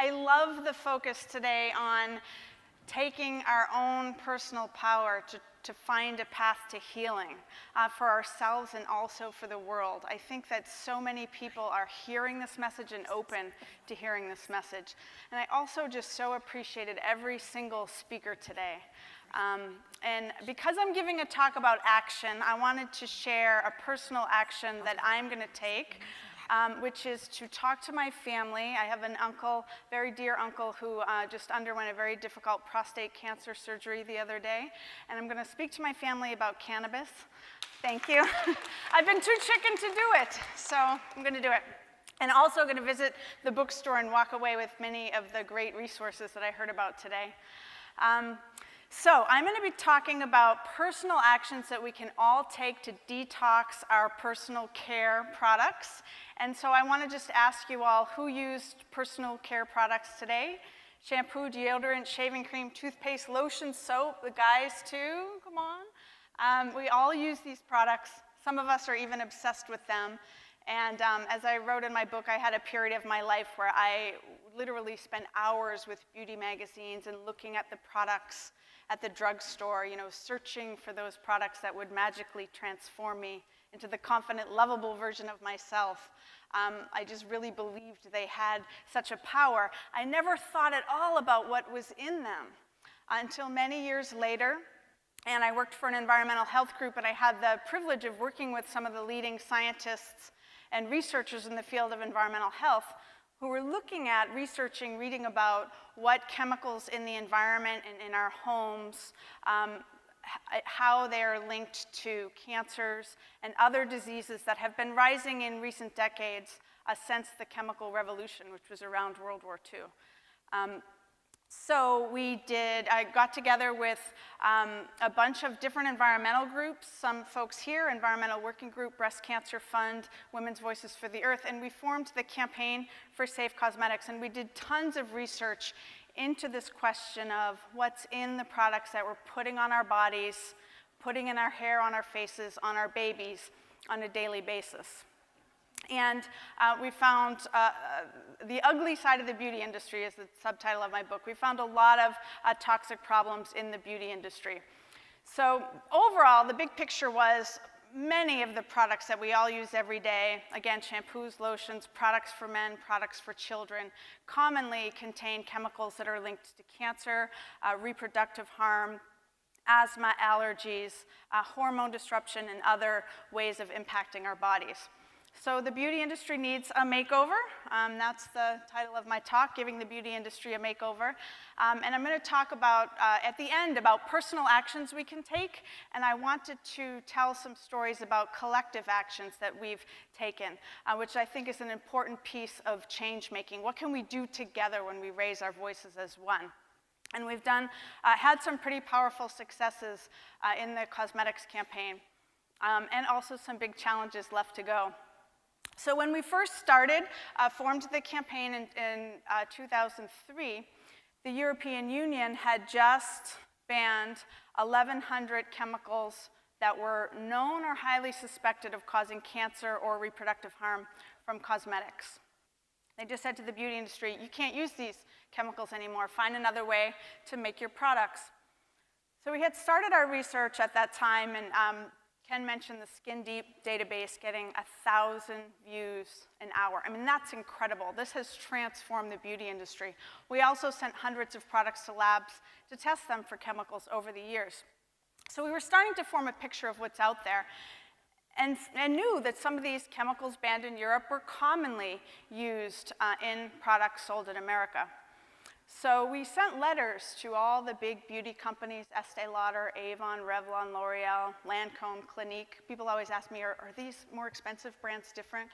I love the focus today on taking our own personal power to find a path to healing for ourselves and also for the world. I think that so many people are hearing this message and open to hearing this message. And I also just so appreciated every single speaker today. And because I'm giving a talk about action, I wanted to share a personal action that I'm going to take, which is to talk to my family. I have an uncle, very dear uncle, who just underwent a very difficult prostate cancer surgery the other day. And I'm going to speak to my family about cannabis. Thank you. I've been too chicken to do it, so I'm going to do it. And also going to visit the bookstore and walk away with many of the great resources that I heard about today. So I'm going to be talking about personal actions that we can all take to detox our personal care products. And so I want to just ask you all, who used personal care products today? Shampoo, deodorant, shaving cream, toothpaste, lotion, soap, the guys too, come on. We all use these products. Some of us are even obsessed with them. And as I wrote in my book, I had a period of my life where I literally spent hours with beauty magazines and looking at the products at the drugstore, you know, searching for those products that would magically transform me into the confident, lovable version of myself. I just really believed they had such a power. I never thought at all about what was in them until many years later. And I worked for an environmental health group, and I had the privilege of working with some of the leading scientists and researchers in the field of environmental health who were looking at, researching, reading about what chemicals in the environment and in our homes, how they are linked to cancers and other diseases that have been rising in recent decades since the chemical revolution, which was around World War II. So I got together with a bunch of different environmental groups, some folks here, Environmental Working Group, Breast Cancer Fund, Women's Voices for the Earth, and we formed the Campaign for Safe Cosmetics, and we did tons of research into this question of what's in the products that we're putting on our bodies, putting in our hair, on our faces, on our babies on a daily basis. And we found the ugly side of the beauty industry is the subtitle of my book. We found a lot of toxic problems in the beauty industry. So overall, the big picture was many of the products that we all use every day, again, shampoos, lotions, products for men, products for children, commonly contain chemicals that are linked to cancer, reproductive harm, asthma, allergies, hormone disruption, and other ways of impacting our bodies. So the beauty industry needs a makeover. That's the title of my talk, Giving the Beauty Industry a Makeover. And I'm going to talk about, at the end, about personal actions we can take. And I wanted to tell some stories about collective actions that we've taken, which I think is an important piece of change making. What can we do together when we raise our voices as one? And we've had some pretty powerful successes in the cosmetics campaign, and also some big challenges left to go. So when we first started, formed the campaign in 2003, the European Union had just banned 1,100 chemicals that were known or highly suspected of causing cancer or reproductive harm from cosmetics. They just said to the beauty industry, you can't use these chemicals anymore. Find another way to make your products. So we had started our research at that time, and Ken mentioned the Skin Deep database getting 1,000 views an hour. I mean, that's incredible. This has transformed the beauty industry. We also sent hundreds of products to labs to test them for chemicals over the years. So we were starting to form a picture of what's out there, and knew that some of these chemicals banned in Europe were commonly used in products sold in America. So we sent letters to all the big beauty companies, Estee Lauder, Avon, Revlon, L'Oreal, Lancome, Clinique. People always ask me, are these more expensive brands different?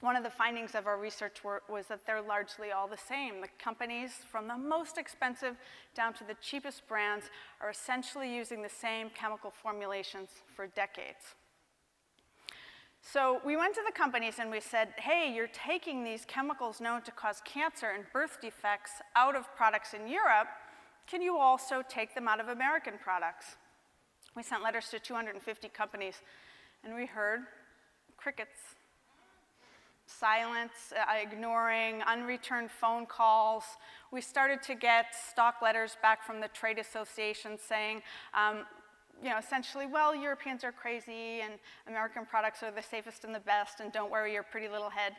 One of the findings of our research was that they're largely all the same. The companies, from the most expensive down to the cheapest brands, are essentially using the same chemical formulations for decades. So we went to the companies and we said, hey, you're taking these chemicals known to cause cancer and birth defects out of products in Europe. Can you also take them out of American products? We sent letters to 250 companies, and we heard crickets. silence, ignoring, unreturned phone calls. We started to get stock letters back from the trade associations saying, essentially, well, Europeans are crazy and American products are the safest and the best, and don't worry your pretty little head.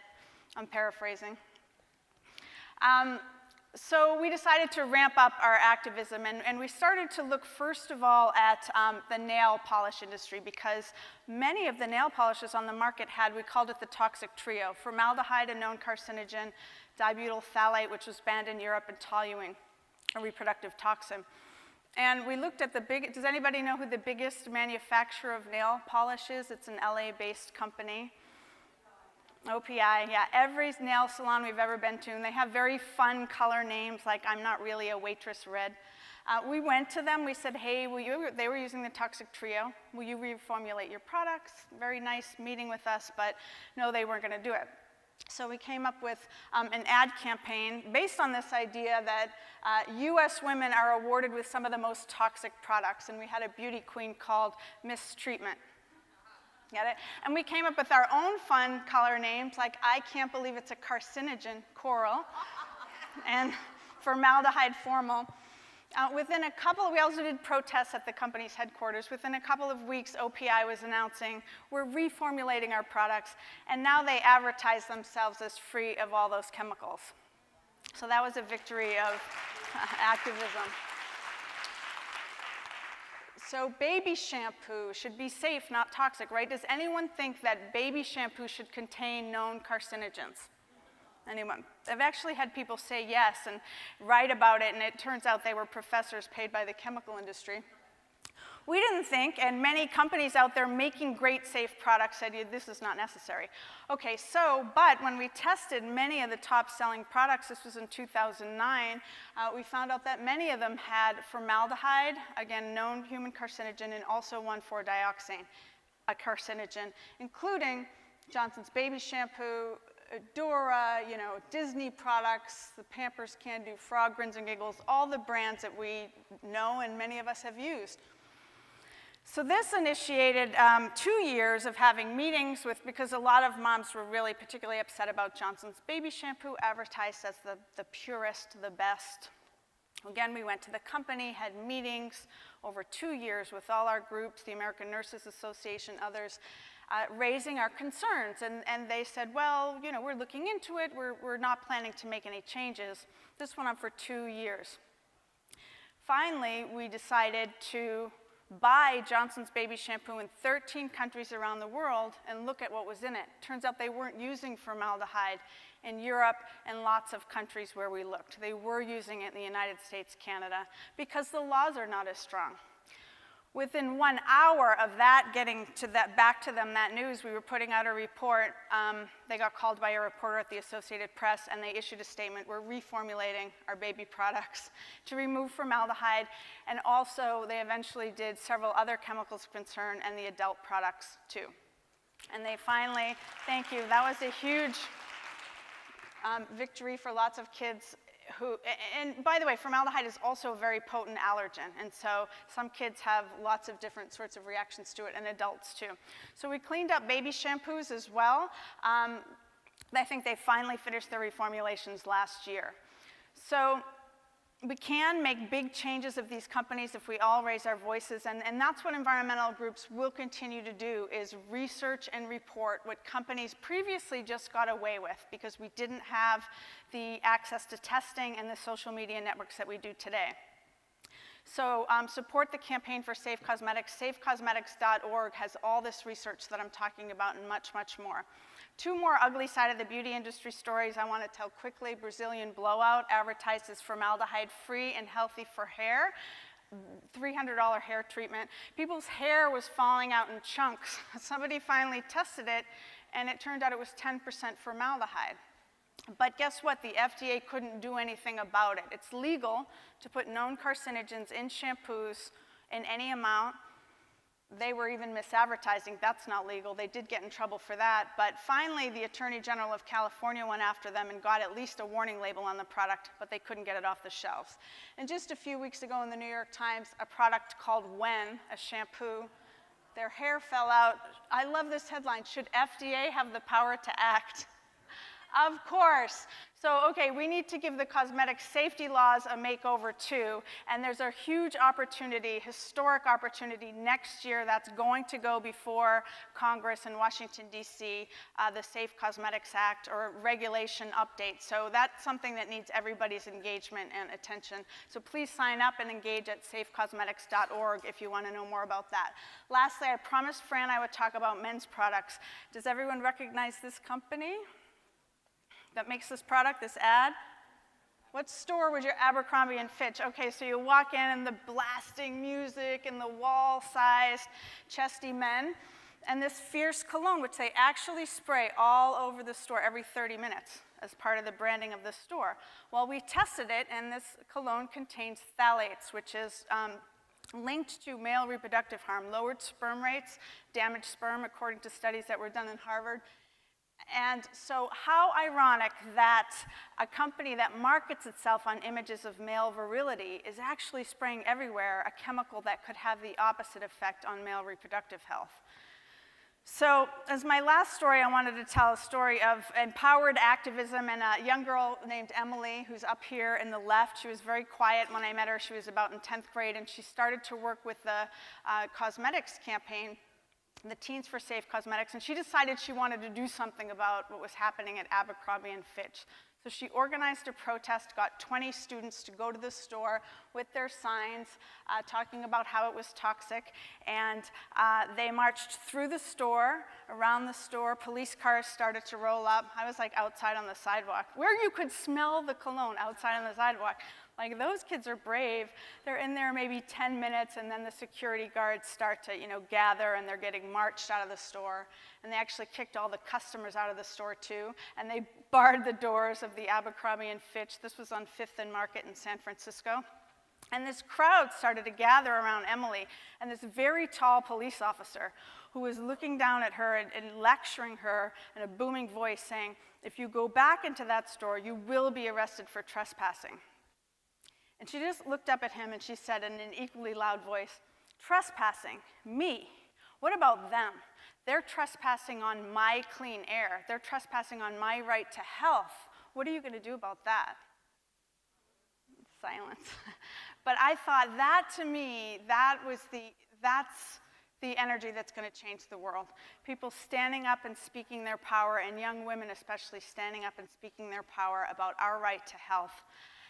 I'm paraphrasing. So we decided to ramp up our activism, and we started to look first of all at the nail polish industry, because many of the nail polishes on the market had, we called it the toxic trio: formaldehyde, a known carcinogen, dibutyl phthalate, which was banned in Europe, and toluene, a reproductive toxin. And we looked at does anybody know who the biggest manufacturer of nail polish is? It's an LA-based company. OPI, yeah, every nail salon we've ever been to, and they have very fun color names, like I'm Not Really a Waitress Red. We went to them, we said, hey, they were using the toxic trio, will you reformulate your products? Very nice meeting with us, but no, they weren't gonna do it. So we came up with an ad campaign based on this idea that US women are awarded with some of the most toxic products, and we had a beauty queen called Mistreatment. Get it? And we came up with our own fun color names, like I Can't Believe It's a Carcinogen, Coral, and Formaldehyde, Formal. We also did protests at the company's headquarters. Within a couple of weeks, OPI was announcing, we're reformulating our products, and now they advertise themselves as free of all those chemicals. So that was a victory of activism. So baby shampoo should be safe, not toxic, right? Does anyone think that baby shampoo should contain known carcinogens? Anyone? I've actually had people say yes and write about it, and it turns out they were professors paid by the chemical industry. We didn't think, and many companies out there making great safe products said, this is not necessary. Okay, but when we tested many of the top selling products, this was in 2009, we found out that many of them had formaldehyde, again, known human carcinogen, and also 1,4-dioxane, a carcinogen, including Johnson's baby shampoo, Dora, Disney products, the Pampers Can Do, Frog, Grins and Giggles, all the brands that we know and many of us have used. So this initiated 2 years of having meetings because a lot of moms were really particularly upset about Johnson's baby shampoo, advertised as the purest, the best. Again, we went to the company, had meetings over 2 years with all our groups, the American Nurses Association, others, raising our concerns. And they said, well, we're looking into it. We're not planning to make any changes. This went on for 2 years. Finally, we decided to buy Johnson's baby shampoo in 13 countries around the world and look at what was in it. Turns out they weren't using formaldehyde in Europe and lots of countries where we looked. They were using it in the United States, Canada, because the laws are not as strong. Within 1 hour of that, back to them, that news, we were putting out a report. They got called by a reporter at the Associated Press, and they issued a statement, we're reformulating our baby products to remove formaldehyde, and also they eventually did several other chemicals of concern and the adult products too. And they finally, thank you, that was a huge victory for lots of kids and by the way, formaldehyde is also a very potent allergen, and so some kids have lots of different sorts of reactions to it, and adults too. So we cleaned up baby shampoos as well. I think they finally finished their reformulations last year. So we can make big changes of these companies if we all raise our voices, and that's what environmental groups will continue to do, is research and report what companies previously just got away with because we didn't have the access to testing and the social media networks that we do today. So support the campaign for safe cosmetics. Safecosmetics.org has all this research that I'm talking about and much, much more. 2 more ugly side of the beauty industry stories I want to tell quickly. Brazilian Blowout advertised as formaldehyde-free and healthy for hair. $300 hair treatment. People's hair was falling out in chunks. Somebody finally tested it, and it turned out it was 10% formaldehyde. But guess what? The FDA couldn't do anything about it. It's legal to put known carcinogens in shampoos in any amount. They were even misadvertising. That's not legal. They did get in trouble for that. But finally, the Attorney General of California went after them and got at least a warning label on the product, but they couldn't get it off the shelves. And just a few weeks ago in the New York Times, a product called When, a shampoo, their hair fell out. I love this headline. Should FDA have the power to act? Of course. So, okay, we need to give the cosmetic safety laws a makeover too, and there's a huge opportunity, historic opportunity next year that's going to go before Congress in Washington, D.C., the Safe Cosmetics Act or regulation update. So that's something that needs everybody's engagement and attention. So please sign up and engage at safecosmetics.org if you want to know more about that. Lastly, I promised Fran I would talk about men's products. Does everyone recognize this company that makes this product, this ad? What store was your Abercrombie & Fitch? Okay, so you walk in and the blasting music and the wall-sized chesty men, and this fierce cologne, which they actually spray all over the store every 30 minutes as part of the branding of the store. Well, we tested it, and this cologne contains phthalates, which is linked to male reproductive harm, lowered sperm rates, damaged sperm, according to studies that were done in Harvard. And so how ironic that a company that markets itself on images of male virility is actually spraying everywhere a chemical that could have the opposite effect on male reproductive health. So as my last story, I wanted to tell a story of empowered activism and a young girl named Emily, who's up here in the left. She was very quiet when I met her. She was about in 10th grade, and she started to work with the cosmetics campaign, the Teens for Safe Cosmetics, and she decided she wanted to do something about what was happening at Abercrombie & Fitch. So she organized a protest, got 20 students to go to the store with their signs talking about how it was toxic, and they marched through the store, around the store. Police cars started to roll up. I was like outside on the sidewalk, where you could smell the cologne outside on the sidewalk. Like, those kids are brave. They're in there maybe 10 minutes, and then the security guards start to, gather, and they're getting marched out of the store. And they actually kicked all the customers out of the store, too. And they barred the doors of the Abercrombie & Fitch. This was on 5th and Market in San Francisco. And this crowd started to gather around Emily, and this very tall police officer who was looking down at her and lecturing her in a booming voice, saying, "If you go back into that store, you will be arrested for trespassing." And she just looked up at him and she said in an equally loud voice, "Trespassing? Me? What about them? They're trespassing on my clean air. They're trespassing on my right to health. What are you going to do about that?" Silence. But I thought that, to me, that's the energy that's going to change the world. People standing up and speaking their power, and young women especially standing up and speaking their power about our right to health.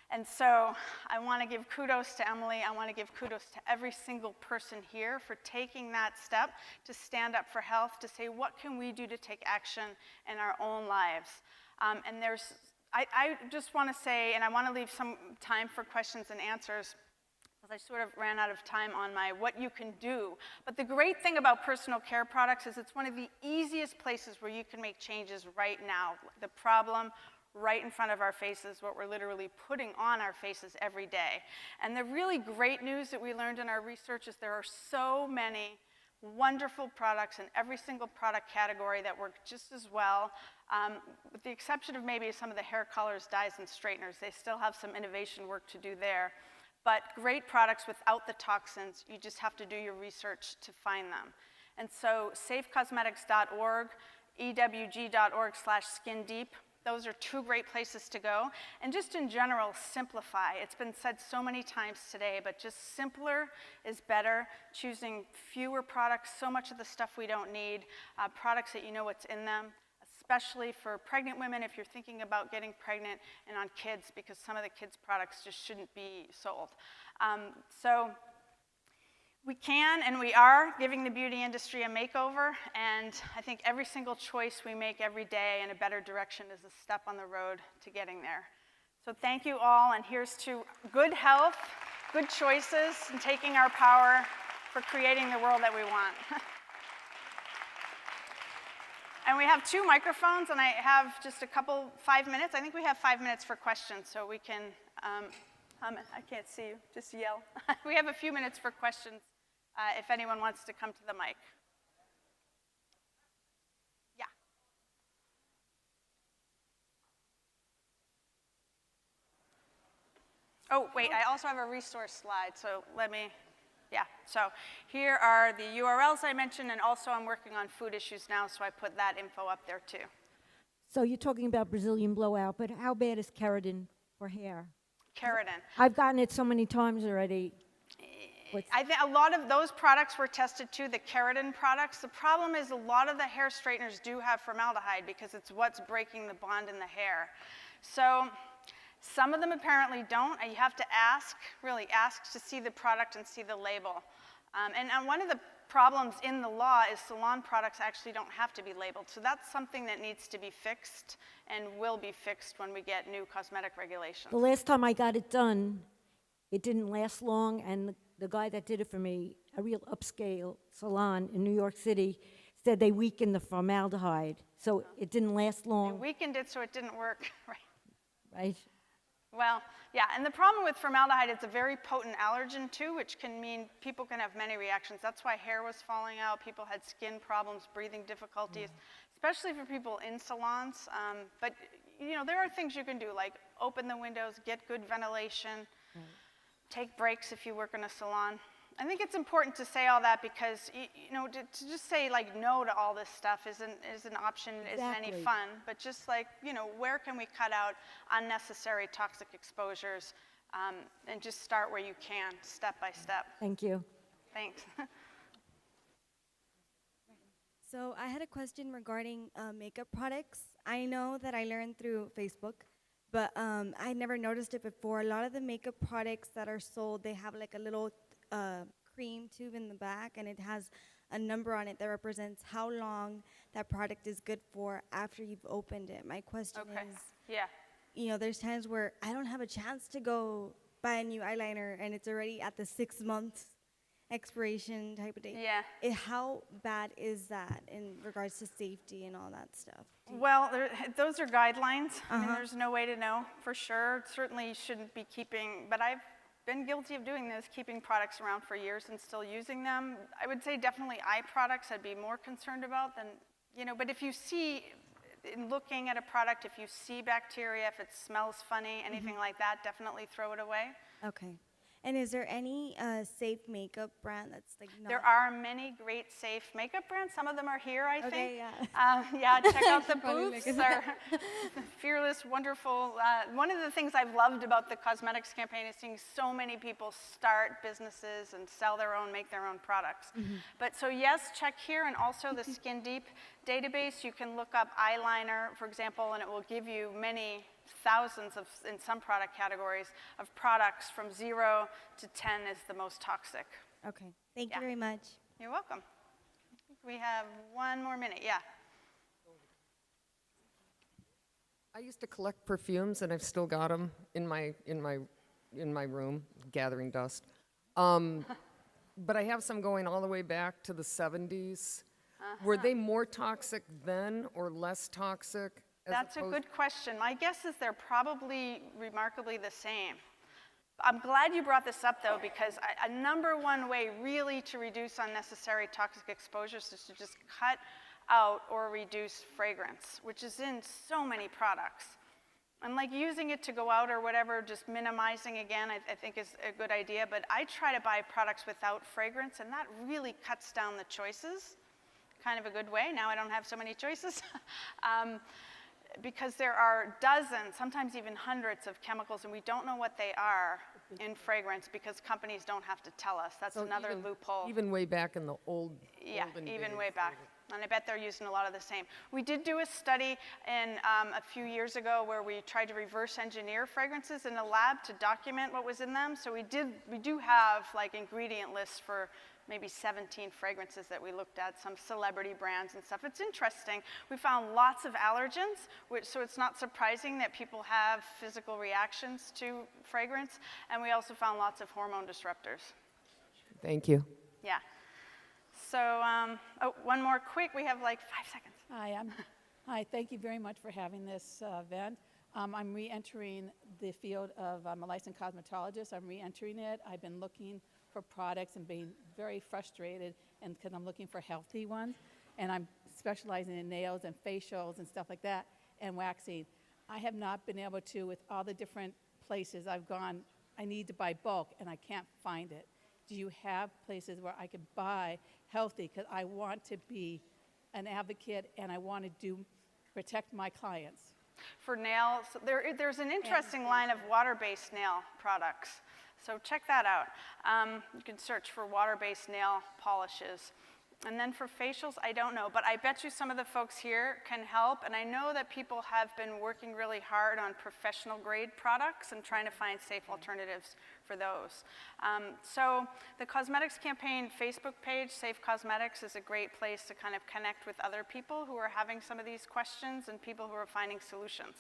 And so I want to give kudos to Emily. I want to give kudos to every single person here for taking that step to stand up for health, to say, what can we do to take action in our own lives? And I just want to say, and I want to leave some time for questions and answers, because I sort of ran out of time on my what you can do. But the great thing about personal care products is it's one of the easiest places where you can make changes right now. The problem right in front of our faces, what we're literally putting on our faces every day. And the really great news that we learned in our research is there are so many wonderful products in every single product category that work just as well, with the exception of maybe some of the hair colors, dyes, and straighteners. They still have some innovation work to do there. But great products without the toxins, you just have to do your research to find them. And so safecosmetics.org, ewg.org/skindeep, those are two great places to go. And just in general, simplify. It's been said so many times today, but just simpler is better. Choosing fewer products, so much of the stuff we don't need, products that you know what's in them, especially for pregnant women if you're thinking about getting pregnant, and on kids, because some of the kids' products just shouldn't be sold. So we can and we are giving the beauty industry a makeover, and I think every single choice we make every day in a better direction is a step on the road to getting there. So thank you all, and here's to good health, good choices, and taking our power for creating the world that we want. And we have 2 microphones, and I have just 5 minutes. I think we have 5 minutes for questions, so we can, I can't see you, just yell. We have a few minutes for questions if anyone wants to come to the mic. Yeah. Oh, wait, I also have a resource slide, so let me, yeah. So here are the URLs I mentioned, and also I'm working on food issues now, so I put that info up there too. So you're talking about Brazilian blowout, but how bad is keratin for hair? Keratin. I've gotten it so many times already. I think a lot of those products were tested too, the keratin products. The problem is a lot of the hair straighteners do have formaldehyde because it's what's breaking the bond in the hair. So some of them apparently don't. You have to ask, really ask to see the product and see the label. And one of the problems in the law is salon products actually don't have to be labeled. So that's something that needs to be fixed and will be fixed when we get new cosmetic regulations. The last time I got it done, it didn't last long, and the guy that did it for me, a real upscale salon in New York City, said they weakened the formaldehyde, so it didn't last They long, weakened it so it didn't work, right? right? Well, yeah, and the problem with formaldehyde, it's a very potent allergen too, which can mean people can have many reactions. That's why hair was falling out, people had skin problems, breathing difficulties, especially for people in salons. But you know, there are things you can do, like open the windows, get good ventilation, take breaks if you work in a salon. I think it's important to say all that because, you know, to just say like no to all this stuff isn't an option, isn't any fun. But just like, you know, where can we cut out unnecessary toxic exposures and just start where you can, step by step. Thank you. Thanks. So I had a question regarding makeup products. I know that I learned through Facebook, but I never noticed it before. A lot of the makeup products that are sold, they have like a little cream tube in the back, and it has a number on it that represents how long that product is good for after you've opened it. My question is, Yeah. you know, there's times where I don't have a chance to go buy a new eyeliner, and it's already at the 6 months expiration type of date. Yeah. How bad is that in regards to safety and all that stuff? Well, those are guidelines. I mean, there's no way to know for sure. Certainly shouldn't be keeping, but I've been guilty of doing this, keeping products around for years and still using them. I would say definitely eye products I'd be more concerned about than, you know, but if you see, in looking at a product, if you see bacteria, if it smells funny, anything like that, definitely throw it away. Okay. And is there any safe makeup brand that's like not? There are many great safe makeup brands. Some of them are here, I think. Okay, yeah. Yeah, check out the Probably booths. make They're fearless, wonderful. One of the things I've loved about the cosmetics campaign is seeing so many people start businesses and sell their own, make their own products. But so yes, check here, and also the Skin Deep database. You can look up eyeliner, for example, and it will give you many thousands of, in some product categories, of products from 0 to 10 is the most toxic. Okay. Thank you very much. You're welcome. I think we have 1 more minute. Yeah. I used to collect perfumes, and I've still got them in my room, gathering dust. But I have some going all the way back to the 70s. Were they more toxic then or less toxic? That's a good question. My guess is they're probably remarkably the same. I'm glad you brought this up, though, because a number one way really to reduce unnecessary toxic exposures is to just cut out or reduce fragrance, which is in so many products. And like using it to go out or whatever, just minimizing again, I think is a good idea. But I try to buy products without fragrance, and that really cuts down the choices. Kind of a good way. Now I don't have so many choices. Because there are dozens, sometimes even hundreds of chemicals, and we don't know what they are in fragrance because companies don't have to tell us. That's another loophole. Even way back in the olden even days, way back. And I bet they're using a lot of the same. We did do a study in a few years ago where we tried to reverse engineer fragrances in a lab to document what was in them. So we do have like ingredient lists for maybe 17 fragrances that we looked at, some celebrity brands and stuff. It's interesting. We found lots of allergens, so it's not surprising that people have physical reactions to fragrance. And we also found lots of hormone disruptors. Thank you. Yeah. So, one more quick. We have like 5 seconds. Hi, thank you very much for having this event. I'm re-entering the field of, I'm a licensed cosmetologist. I'm re-entering it. I've been looking for products and being very frustrated, and because I'm looking for healthy ones, and I'm specializing in nails and facials and stuff like that, and waxing. I have not been able to, with all the different places I've gone, I need to buy bulk, and I can't find it. Do you have places where I could buy healthy? Because I want to be an advocate, and I want to do protect my clients. For nails, there's an interesting line of water-based nail products. So check that out. You can search for water-based nail polishes. And then for facials, I don't know, but I bet you some of the folks here can help. And I know that people have been working really hard on professional grade products and trying to find safe alternatives for those. So the Cosmetics Campaign Facebook page, Safe Cosmetics, is a great place to kind of connect with other people who are having some of these questions and people who are finding solutions.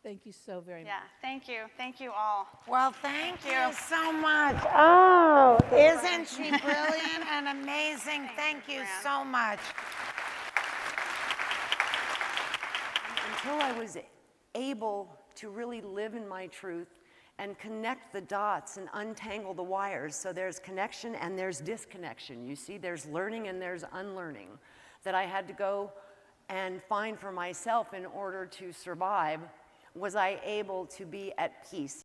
Thank you so very much. Yeah, thank you. Thank you all. Well, thank you so much. Oh, isn't she brilliant and amazing? Thank you Fran. so much. Until I was able to really live in my truth and connect the dots and untangle the wires. So there's connection and there's disconnection. You see, there's learning and there's unlearning that I had to go and find for myself in order to survive. Was I able to be at peace?